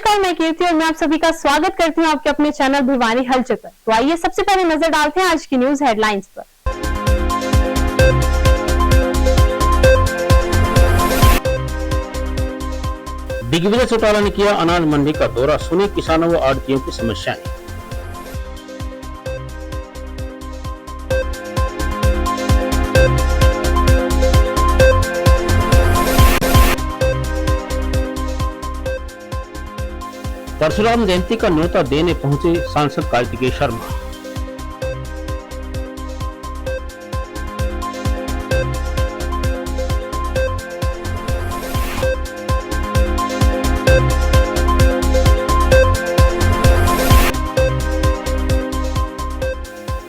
नमस्कार, मैं कीर्ति और मैं आप सभी का स्वागत करती हूं आपके अपने चैनल भिवानी हलचल पर। तो आइए सबसे पहले नजर डालते हैं आज की न्यूज हेडलाइंस पर। दिग्विजय चौटाला ने किया अनाज मंडी का दौरा, सुनी किसानों व आड़तियों की समस्याएं। परशुराम जयंती का न्योता देने पहुंचे सांसद कार्तिकेय शर्मा।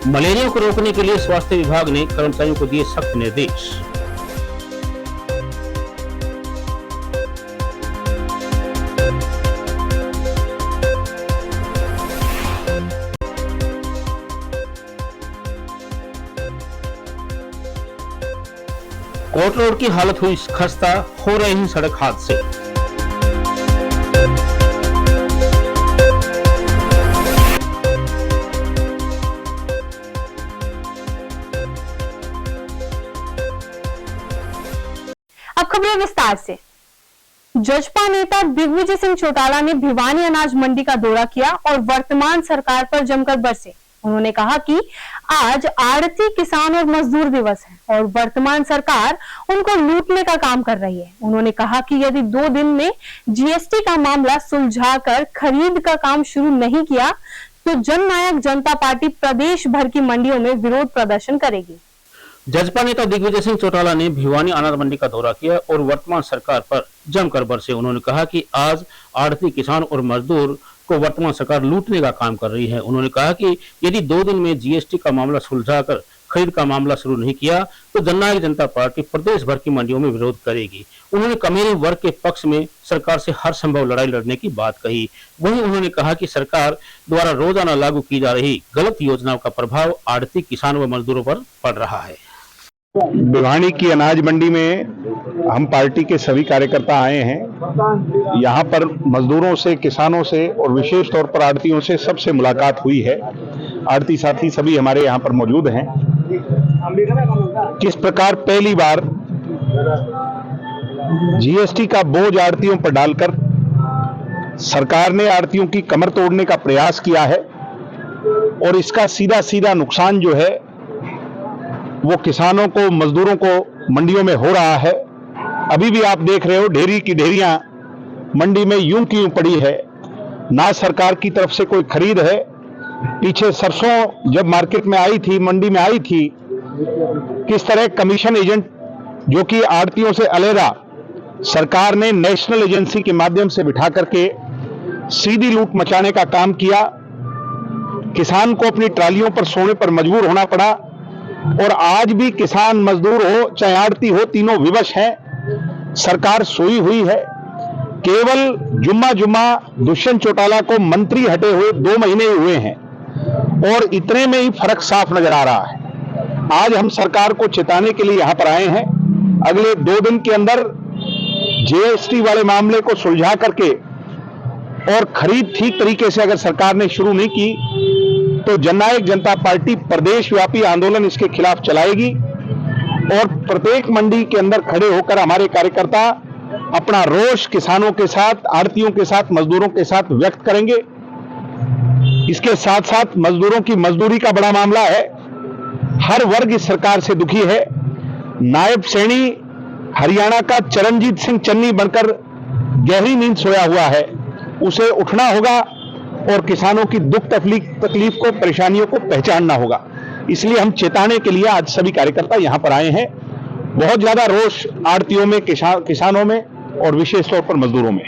मलेरिया को रोकने के लिए स्वास्थ्य विभाग ने कर्मचारियों को दिए सख्त निर्देश। कोट रोड की हालत हुई खस्ता, हो रहे हैं सड़क हादसे। अब खबरें विस्तार से। जजपा नेता दिग्विजय सिंह चौटाला ने भिवानी अनाज मंडी का दौरा किया और वर्तमान सरकार पर जमकर बरसे। उन्होंने कहा कि आज आड़ती, किसान और मजदूर दिवस है और वर्तमान सरकार उनको लूटने का काम कर रही है। उन्होंने कहा कि यदि 2 दिन में जीएसटी का मामला सुलझाकर खरीद का काम शुरू नहीं किया तो जननायक जनता पार्टी प्रदेश भर की मंडियों में विरोध प्रदर्शन करेगी। जजपा नेता दिग्विजय सिंह चौटाला ने भिवानी अनाज मंडी का दौरा किया और वर्तमान सरकार पर जमकर बरसे। उन्होंने कहा कि आज आड़ती, किसान और मजदूर को वर्तमान सरकार लूटने का काम कर रही है। उन्होंने कहा कि यदि 2 दिन में जीएसटी का मामला सुलझाकर खरीद का मामला शुरू नहीं किया तो जननायक जनता पार्टी प्रदेश भर की मंडियों में विरोध करेगी। उन्होंने कमेरी वर्ग के पक्ष में सरकार से हर संभव लड़ाई लड़ने की बात कही। वहीं उन्होंने कहा कि सरकार द्वारा रोजाना लागू की जा रही गलत योजनाओं का प्रभाव आड़ती, किसान व मजदूरों पर पड़ रहा है। भिवानी की अनाज मंडी में हम पार्टी के सभी कार्यकर्ता आए हैं। यहाँ पर मजदूरों से, किसानों से और विशेष तौर पर आड़तियों से सबसे मुलाकात हुई है। आड़ती साथी सभी हमारे यहाँ पर मौजूद हैं। किस प्रकार पहली बार जीएसटी का बोझ आड़तियों पर डालकर सरकार ने आड़तियों की कमर तोड़ने का प्रयास किया है और इसका सीधा सीधा नुकसान जो है वो किसानों को, मजदूरों को मंडियों में हो रहा है। अभी भी आप देख रहे हो ढेरी की ढेरियां मंडी में यूं की यूं पड़ी है। ना सरकार की तरफ से कोई खरीद है। पीछे सरसों जब मार्केट में आई थी, मंडी में आई थी, किस तरह कमीशन एजेंट जो कि आड़तियों से अलहदा सरकार ने नेशनल एजेंसी के माध्यम से बिठा करके सीधी लूट मचाने का काम किया। किसान को अपनी ट्रालियों पर सोने पर मजबूर होना पड़ा और आज भी किसान, मजदूर हो चाहे आड़ती हो, तीनों विवश हैं। सरकार सोई हुई है। केवल जुम्मा दुष्यंत चौटाला को मंत्री हटे हुए 2 महीने ही हुए हैं और इतने में ही फर्क साफ नजर आ रहा है। आज हम सरकार को चेताने के लिए यहां पर आए हैं। अगले 2 दिन के अंदर जीएसटी वाले मामले को सुलझा करके और खरीद ठीक तरीके से अगर सरकार ने शुरू नहीं की तो जननायक जनता पार्टी प्रदेश व्यापी आंदोलन इसके खिलाफ चलाएगी और प्रत्येक मंडी के अंदर खड़े होकर हमारे कार्यकर्ता अपना रोष किसानों के साथ, आड़तियों के साथ, मजदूरों के साथ व्यक्त करेंगे। इसके साथ साथ मजदूरों की मजदूरी का बड़ा मामला है। हर वर्ग इस सरकार से दुखी है। नायब सैनी हरियाणा का चरणजीत सिंह चन्नी बनकर गहरी नींद सोया हुआ है। उसे उठना होगा और किसानों की दुख तकलीफ को, परेशानियों को पहचानना होगा। इसलिए हम चेताने के लिए आज सभी कार्यकर्ता यहां पर आए हैं। बहुत ज्यादा रोष आड़तियों में, किसानों में और विशेष तौर पर मजदूरों में।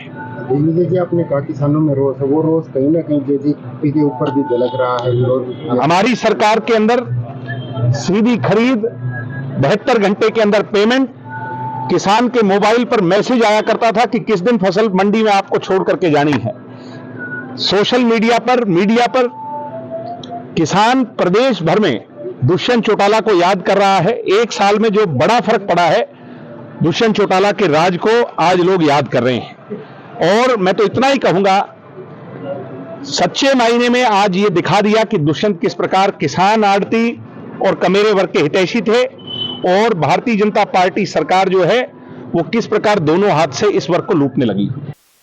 जी, आपने कहा किसानों में रोष है, वो रोष कहीं ना कहीं जेजेपी के ऊपर भी झलक रहा है। हमारी सरकार के अंदर सीधी खरीद, 72 घंटे के अंदर पेमेंट, किसान के मोबाइल पर मैसेज आया करता था कि किस दिन फसल मंडी में आपको छोड़ करके जानी है। सोशल मीडिया पर किसान प्रदेश भर में दुष्यंत चौटाला को याद कर रहा है। 1 साल में जो बड़ा फर्क पड़ा है, दुष्यंत चौटाला के राज को आज लोग याद कर रहे हैं। और मैं तो इतना ही कहूंगा सच्चे मायने में आज ये दिखा दिया कि दुष्यंत किस प्रकार किसान, आड़ती और कमेरे वर्ग के हितैषी थे, और भारतीय जनता पार्टी सरकार जो है वो किस प्रकार दोनों हाथ से इस वर्ग को लूटने लगी।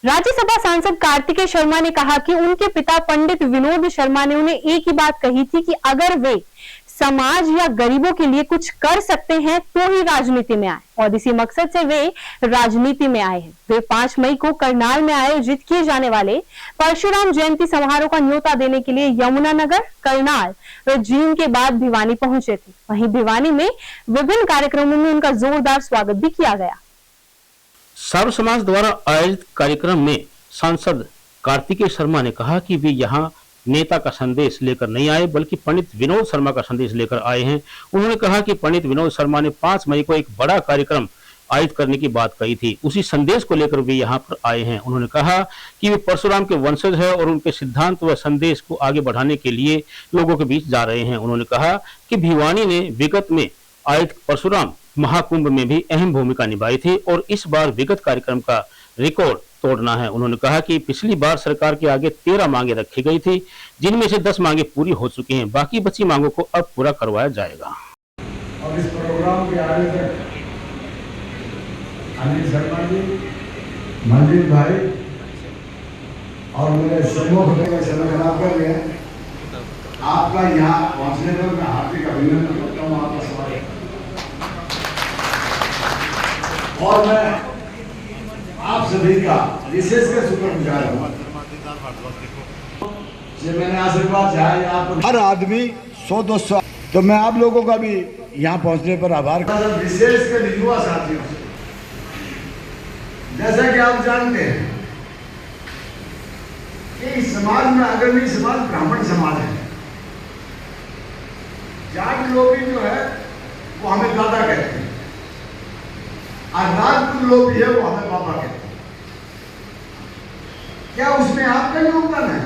राज्यसभा सांसद कार्तिकेय शर्मा ने कहा कि उनके पिता पंडित विनोद शर्मा ने उन्हें एक ही बात कही थी कि अगर वे समाज या गरीबों के लिए कुछ कर सकते हैं तो ही राजनीति में आए, और इसी मकसद से वे राजनीति में आए हैं। वे 5 मई को करनाल में आयोजित किए जाने वाले परशुराम जयंती समारोह का न्योता देने के लिए यमुनानगर, करनाल व जींद के बाद भिवानी पहुंचे थे। वहीं भिवानी में विभिन्न कार्यक्रमों में उनका जोरदार स्वागत भी किया गया। सर्व समाज द्वारा आयोजित कार्यक्रम में सांसद कार्तिकेय शर्मा ने कहा कि वे यहाँ नेता का संदेश लेकर नहीं आए, बल्कि पंडित विनोद शर्मा का संदेश लेकर आए हैं। उन्होंने कहा कि पंडित विनोद शर्मा ने 5 मई को एक बड़ा कार्यक्रम आयोजित करने की बात कही थी, उसी संदेश को लेकर वे यहाँ पर आए हैं। उन्होंने कहा कि वे परशुराम के वंशज है और उनके सिद्धांत व संदेश को आगे बढ़ाने के लिए लोगों के बीच जा रहे हैं। उन्होंने कहा कि भिवानी ने विगत में आयोजित परशुराम महाकुंभ में भी अहम भूमिका निभाई थी और इस बार विगत कार्यक्रम का रिकॉर्ड तोड़ना है। उन्होंने कहा कि पिछली बार सरकार के आगे 13 मांगे रखी गई थी, जिनमें से 10 मांगे पूरी हो चुकी हैं, बाकी बची मांगों को अब पूरा करवाया जाएगा। और इस प्रोग्राम के आयोजक अनिल शर्मा जी, मंजीत भाई और मेरे सम्मुख में संगठन कर रहे हैं, आपका यहाँ पहुँचने पर मैं हार्दिक अभिनंदन करता हूँ, आपका स्वागत। और मैं आप सभी का विशेष कर शुक्रगुजार हूँ। मैंने आशीर्वाद चाहे आपको हर आदमी 100-200, तो मैं आप लोगों का भी यहाँ पहुँचने पर आभार करता हूँ, विशेष कर युवा साथियों से। जैसा कि आप जानते हैं कि इस समाज में अग्रणी समाज ब्राह्मण समाज है। जाट लोग जो है वो हमें दादा कहते हैं, और राजपूत लोग भी है वो हमें बाबा कहते हैं। क्या उसमें आपका योगदान है?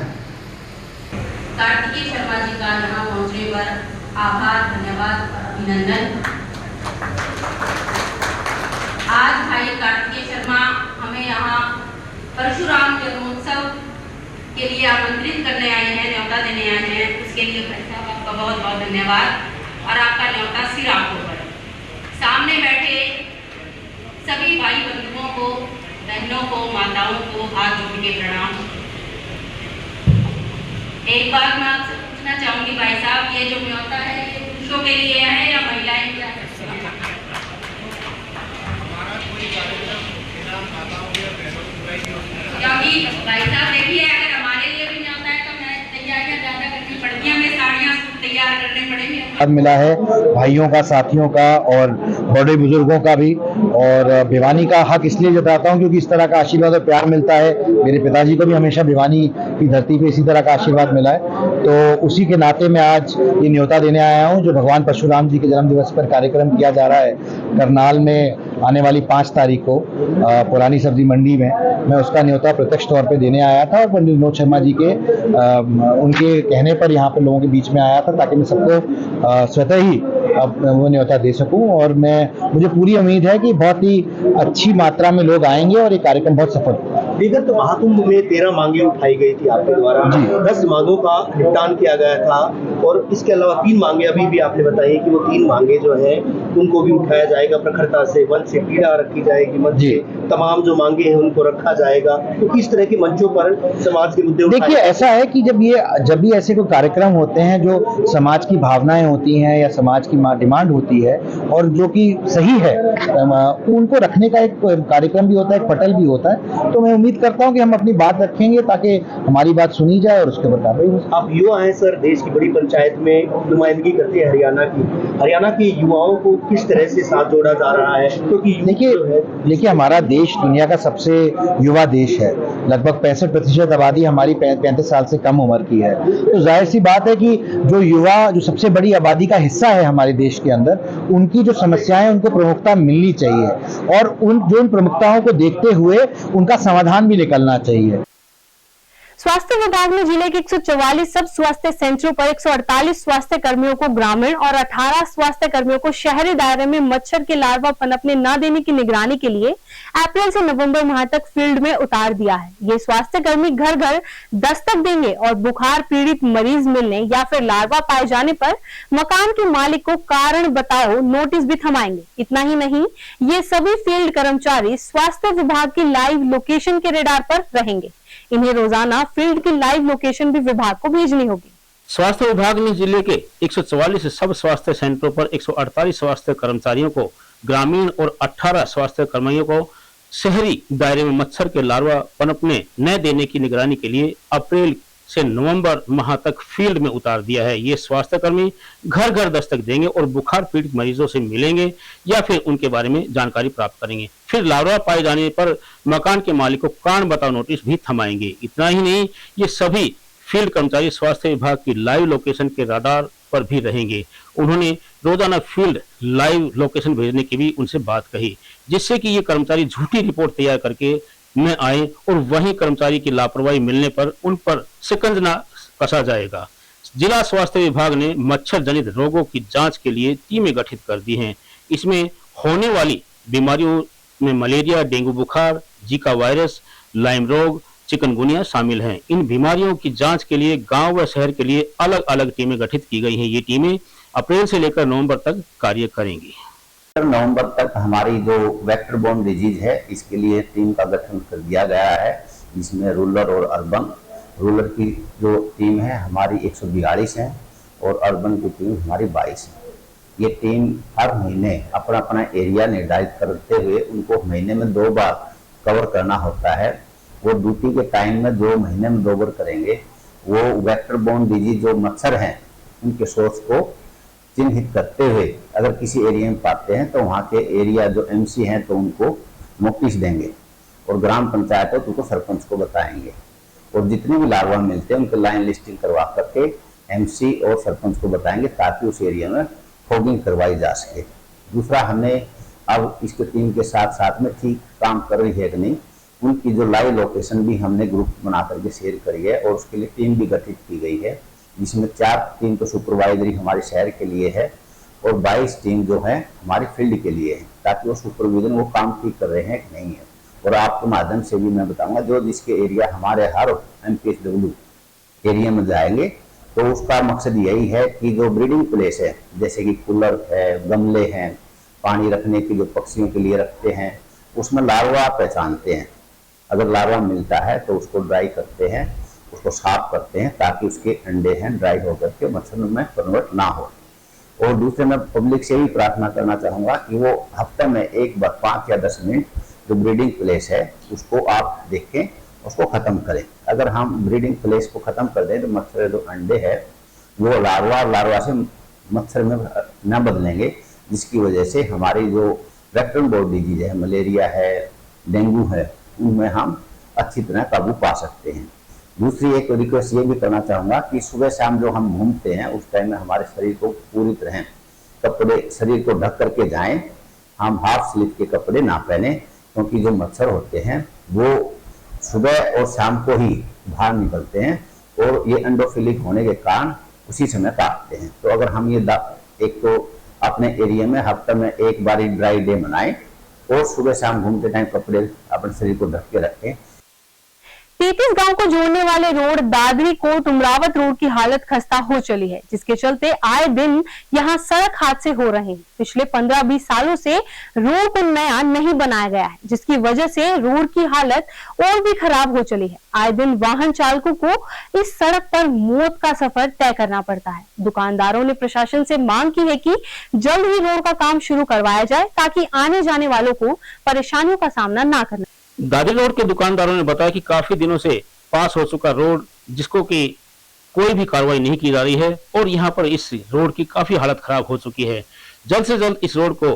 कार्तिकेय शर्मा जी का यहाँ पहुंचने पर आभार, धन्यवाद और अभिनंदन। आज भाई कार्तिकेय शर्मा हमें यहाँ परशुराम जन्मोत्सव के लिए आमंत्रित करने आए हैं, न्योता देने आए हैं। उसके लिए भाई साहब आपका बहुत बहुत धन्यवाद और आपका न्योता सिर आपको पड़े। सामने बैठे सभी भाई बंधुओं को, बहनों को, माताओं को हाथ जोड़ के प्रणाम। एक बात मैं आपसे पूछना चाहूंगी भाई साहब, ये जो न्योता है ये पुरुषों के लिए है या महिलाएं क्या कर सकती हैं? क्योंकि भाई साहब देखिए, अगर हमारे लिए भी न्योता है तो मैं तैयारियां ज्यादा करनी पड़ती हैं, हमें साड़ियां तैयार करने पड़ेंगे। मिला है भाइयों का, साथियों का और बड़े बुजुर्गों का भी, और भिवानी का हक इसलिए जताता हूं क्योंकि इस तरह का आशीर्वाद और प्यार मिलता है। मेरे पिताजी को भी हमेशा भिवानी की धरती पे इसी तरह का आशीर्वाद मिला है, तो उसी के नाते मैं आज ये न्योता देने आया हूं जो भगवान परशुराम जी के जन्म दिवस पर कार्यक्रम किया जा रहा है करनाल में आने वाली 5 तारीख को पुरानी सब्जी मंडी में। मैं उसका न्योता प्रत्यक्ष तौर पे देने आया था और पंडित विनोद शर्मा जी के उनके कहने पर यहाँ पर लोगों के बीच में आया था ताकि मैं सबको स्वतः ही वो न्योता दे सकूं। और मुझे पूरी उम्मीद है कि बहुत ही अच्छी मात्रा में लोग आएंगे और ये कार्यक्रम बहुत सफल होगा। विगत महाकुंभ में 13 मांगे उठाई गई थी आपके द्वारा, 10 मांगों का निपटान किया गया था और इसके अलावा 3 मांगे अभी भी आपने बताई कि वो 3 मांगे जो है उनको भी उठाया जाएगा प्रखरता से। मन से पीड़ा रखी जाएगी, मन से तमाम जो मांगे हैं उनको रखा जाएगा। तो किस तरह के मंचों पर समाज के मुद्दे देखिए, ऐसा है कि जब भी ऐसे कोई कार्यक्रम होते हैं जो समाज की भावनाएं होती हैं या समाज की डिमांड होती है और जो कि सही है, उनको रखने का एक कार्यक्रम भी होता है, एक पटल भी होता है। तो मैं उम्मीद करता हूं कि हम अपनी बात रखेंगे ताकि हमारी बात सुनी जाए और उसके मुताबिक। आप युवा हैं सर, देश की बड़ी पंचायत में नुमाइंदगी करते हैं हरियाणा के युवाओं को किस तरह से साथ जोड़ा जा रहा है? क्योंकि देखिए हमारा देश दुनिया का सबसे युवा देश है। लगभग 65% आबादी हमारी 35 साल से कम उम्र की है। तो जाहिर सी बात है कि जो युवा, जो सबसे बड़ी आबादी का हिस्सा है हमारे देश के अंदर, उनकी जो समस्याएं उनको प्रमुखता मिलनी चाहिए और उन प्रमुखताओं को देखते हुए उनका समाधान भी निकलना चाहिए। स्वास्थ्य विभाग ने जिले के 144 सब स्वास्थ्य सेंटरों पर 148 स्वास्थ्य कर्मियों को ग्रामीण और 18 स्वास्थ्य कर्मियों को शहरी दायरे में मच्छर के लार्वा पनपने न देने की निगरानी के लिए अप्रैल से नवंबर माह तक फील्ड में उतार दिया है। ये स्वास्थ्य कर्मी घर घर दस्तक देंगे और बुखार पीड़ित मरीज मिलने या फिर लार्वा पाए जाने पर मकान के मालिक को कारण बताओ नोटिस भी थमाएंगे। इतना ही नहीं, ये सभी फील्ड कर्मचारी स्वास्थ्य विभाग की लाइव लोकेशन के रेडार पर रहेंगे। इन्हें रोजाना फील्ड की लाइव लोकेशन भी विभाग को भेजनी होगी। स्वास्थ्य विभाग ने जिले के 144 सब स्वास्थ्य सेंटरों पर 148 स्वास्थ्य कर्मचारियों को ग्रामीण और 18 स्वास्थ्य कर्मियों को शहरी दायरे में मच्छर के लार्वा पनपने न देने की निगरानी के लिए अप्रैल से नवंबर माह तक फील्ड में उतार दिया है। ये स्वास्थ्य कर्मी घर घर दस्तक देंगे और बुखार पीड़ित मरीजों से मिलेंगे या फिर उनके बारे में जानकारी प्राप्त करेंगे। फिर लार्वा पाए जाने पर मकान के मालिक को कारण बताओ नोटिस भी थमाएंगे। इतना ही नहीं, ये सभी फील्ड कर्मचारी स्वास्थ्य विभाग की लाइव लोकेशन के रडार पर भी रहेंगे। उन्होंने रोजाना फील्ड लाइव लोकेशन भेजने की भी उनसे बात कही, जिससे कि ये कर्मचारी झूठी रिपोर्ट तैयार करके न आए और वहीं कर्मचारी की लापरवाही मिलने पर उन पर शिकंजा कसा जाएगा। जिला स्वास्थ्य विभाग ने मच्छर जनित रोगों की जांच के लिए टीमें गठित कर दी हैं। इसमें होने वाली बीमारियों में मलेरिया, डेंगू बुखार, जीका वायरस, लाइम रोग, चिकनगुनिया शामिल हैं। इन बीमारियों की जांच के लिए गांव व शहर के लिए अलग अलग टीमें गठित की गई हैं। ये टीमें अप्रैल से लेकर नवंबर तक कार्य करेंगी। नवंबर तक हमारी जो वेक्टर बोर्न डिजीज है इसके लिए टीम का गठन कर दिया गया है, जिसमें रूरल और अर्बन। रूरल की जो टीम है हमारी 142 है और अर्बन की टीम हमारी 22 है। ये टीम हर महीने अपना अपना एरिया निर्धारित करते हुए उनको महीने में 2 बार कवर करना होता है। वो ड्यूटी के टाइम में जो महीने में 2 बार करेंगे, वो वेक्टर बोर्न डिजीज जो मच्छर हैं उनके सोर्स को चिन्हित करते हुए अगर किसी एरिया में पाते हैं तो वहाँ के एरिया जो एमसी हैं तो उनको नोटिस देंगे और ग्राम पंचायत हो तो उनको सरपंच को बताएंगे और जितने भी लार्वा मिलते हैं उनके लाइन लिस्टिंग करवा करके एमसी और सरपंच को बताएंगे ताकि उस एरिया में फॉगिंग करवाई जा सके। दूसरा, हमने अब इसके टीम के साथ साथ में ठीक काम कर रही है कि नहीं, उनकी जो लाइव लोकेशन भी हमने ग्रुप बना करके शेयर करी है और उसके लिए टीम भी गठित की गई है, जिसमें 4 टीम तो सुपरवाइजरी हमारे शहर के लिए है और 22 टीम जो है हमारी फील्ड के लिए है, ताकि वो सुपरविजन वो काम ठीक कर रहे हैं कि नहीं है। और आपके माध्यम से भी मैं बताऊंगा, जो जिसके एरिया हमारे हर MPHW एरिया में जाएंगे तो उसका मकसद यही है कि जो ब्रीडिंग प्लेस है, जैसे कि कूलर है, गमले हैं, पानी रखने के जो पक्षियों के लिए रखते हैं, उसमें लार्वा पहचानते हैं। अगर लार्वा मिलता है तो उसको ड्राई करते हैं, उसको साफ करते हैं ताकि उसके अंडे हैं ड्राई होकर के मच्छर में कन्वर्ट ना हो। और दूसरे, मैं पब्लिक से भी प्रार्थना करना चाहूँगा कि वो हफ्ते में एक बार 5 या 10 मिनट जो ब्रीडिंग प्लेस है उसको आप देखें, उसको ख़त्म करें। अगर हम ब्रीडिंग प्लेस को ख़त्म कर दें तो मच्छर जो अंडे है वो लार्वा से मच्छर में न बदलेंगे, जिसकी वजह से हमारी जो वेक्टर बोर्न डिजीज है, मलेरिया है, डेंगू है, उनमें हम अच्छी तरह काबू पा सकते हैं। दूसरी एक रिक्वेस्ट ये भी करना चाहूँगा कि सुबह शाम जो हम घूमते हैं उस टाइम में हमारे शरीर को पूरी तरह कपड़े शरीर को ढक करके जाएं। हम हाफ स्लीव के कपड़े ना पहने, क्योंकि जो मच्छर होते हैं वो सुबह और शाम को ही बाहर निकलते हैं और ये एंडोफिलिक होने के कारण उसी समय काटते हैं। तो अगर हम ये एक तो अपने एरिया में हफ्ते में एक बार ड्राई डे मनाएं और सुबह शाम घूमते टाइम कपड़े अपने शरीर को ढक के रखें। 33 गांव को जोड़ने वाले रोड दादरी कोट उमरावत रोड की हालत खस्ता हो चली है, जिसके चलते आए दिन यहां सड़क हादसे हो रहे हैं। पिछले 15-20 सालों से रोड को नया नहीं बनाया गया है, जिसकी वजह से रोड की हालत और भी खराब हो चली है। आए दिन वाहन चालकों को इस सड़क पर मौत का सफर तय करना पड़ता है। दुकानदारों ने प्रशासन से मांग की है कि जल्द ही रोड का काम शुरू करवाया जाए, ताकि आने जाने वालों को परेशानियों का सामना न करना। दादरी रोड के दुकानदारों ने बताया कि काफी दिनों से पास हो चुका रोड, जिसको कि कोई भी कार्रवाई नहीं की जा रही है और यहाँ पर इस रोड की काफी हालत खराब हो चुकी है। जल्द से जल्द इस रोड को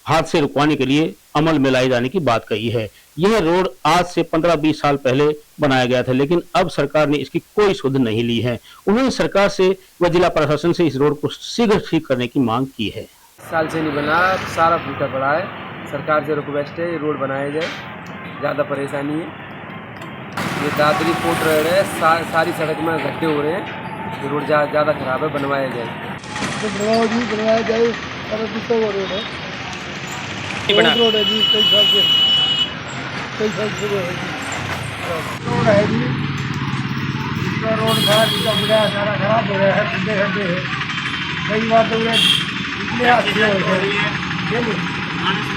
हादसे रुकवाने के लिए अमल में लाए जाने की बात कही है। यह रोड आज से 15-20 साल पहले बनाया गया था, लेकिन अब सरकार ने इसकी कोई सुध नहीं ली है। उन्होंने सरकार से व जिला प्रशासन से इस रोड को शीघ्र ठीक करने की मांग की है। साल से नहीं बना, सारा फूटा पड़ा है। सरकार से रिक्वेस्ट है ये रोड बनाया जाए, ज़्यादा परेशानी है। ये दादरी पोर्ट रोड है, सारी सड़क में गड्ढे हो रहे हैं, ये रोड ज़्यादा खराब है, बनवाया जाए। तो बनवाया जाए, रोड है, रोड है जी, कई साल से रोड है जी, इसका रोड था जिसका बुरा सारा खराब हो गया है, खड्डे खड्डे है, कई बार तो इतने हादसे हो गए,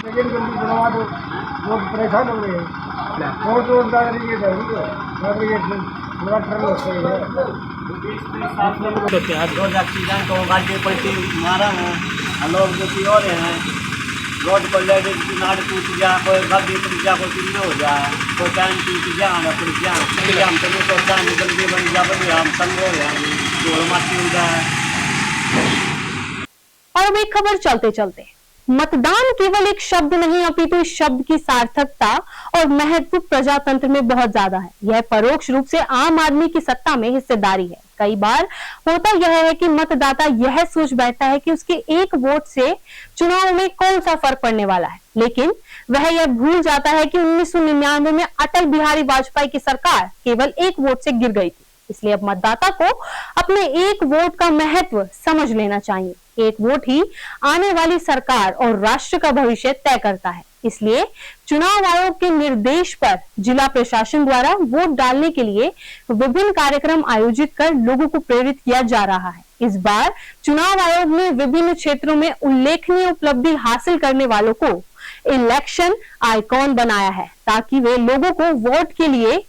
लेकिन जल्दी बनवा दो, लोग परेशान हो रहे हैं। रोड नागरिक थोड़ा ट्रेन होते हैं रोड एक्सीडेंट हो, गाड़ी पलटी मारा है, लोग दुखी हो रहे हैं। रोड पर लेडीज किनारे टूट गया, कोई गाड़ी टूट गया, कोई किन्ने हो जाए, कोई टाइम टूट गया, टूट गया, हम तो नहीं सोचता है जल्दी बन जा, बढ़िया हम तंग हो रहे हैं, धूल माटी हो जाए। और अब एक खबर चलते चलते, मतदान केवल एक शब्द नहीं अपितु इस शब्द की सार्थकता और महत्व प्रजातंत्र में बहुत ज्यादा है। यह परोक्ष रूप से आम आदमी की सत्ता में हिस्सेदारी है। कई बार होता यह है कि मतदाता यह सोच बैठता है कि उसके एक वोट से चुनाव में कौन सा फर्क पड़ने वाला है, लेकिन वह यह भूल जाता है कि 1999 में अटल बिहारी वाजपेयी की सरकार केवल एक वोट से गिर गई थी। इसलिए अब मतदाता को अपने एक वोट का महत्व समझ लेना चाहिए। एक वोट ही आने वाली सरकार और राष्ट्र का भविष्य तय करता है। इसलिए चुनाव आयोग के निर्देश पर जिला प्रशासन द्वारा वोट डालने के लिए विभिन्न कार्यक्रम आयोजित कर लोगों को प्रेरित किया जा रहा है। इस बार चुनाव आयोग ने विभिन्न क्षेत्रों में उल्लेखनीय उपलब्धि हासिल करने वालों को इलेक्शन आइकॉन बनाया है, ताकि वे लोगों को वोट के लिए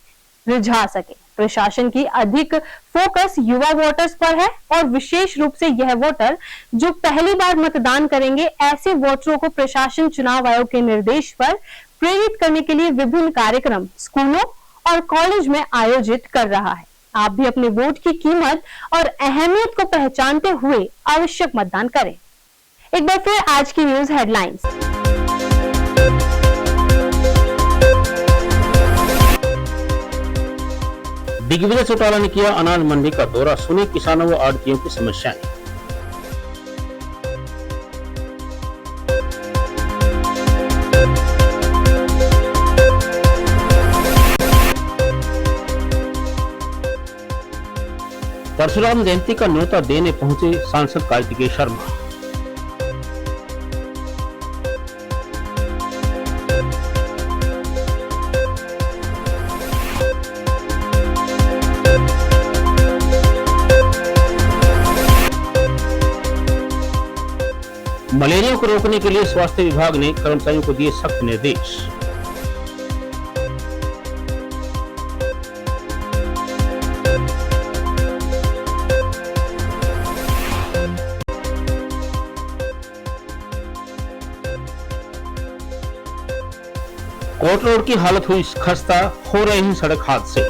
रिझा सके। प्रशासन की अधिक फोकस युवा वोटर्स पर है और विशेष रूप से यह वोटर जो पहली बार मतदान करेंगे, ऐसे वोटरों को प्रशासन चुनाव आयोग के निर्देश पर प्रेरित करने के लिए विभिन्न कार्यक्रम स्कूलों और कॉलेज में आयोजित कर रहा है। आप भी अपने वोट की कीमत और अहमियत को पहचानते हुए आवश्यक मतदान करें। एक बार फिर आज की न्यूज हेडलाइंस। दिग्विजय चौटाला ने किया अनाज मंडी का दौरा, सुनी किसानों व आड़तियों की समस्याएं। परशुराम जयंती का न्योता देने पहुंचे सांसद कार्तिकेय शर्मा। मलेरिया को रोकने के लिए स्वास्थ्य विभाग ने कर्मचारियों को दिए सख्त निर्देश। कोट रोड की हालत हुई खस्ता, हो रहे हैं सड़क हादसे।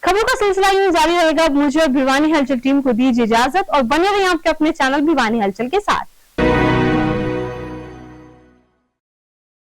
खबरों का सिलसिला यूं जारी रहेगा। मुझे और भिवानी हलचल टीम को दीजिए इजाजत और बने रहिए आपके अपने चैनल भिवानी हलचल के साथ।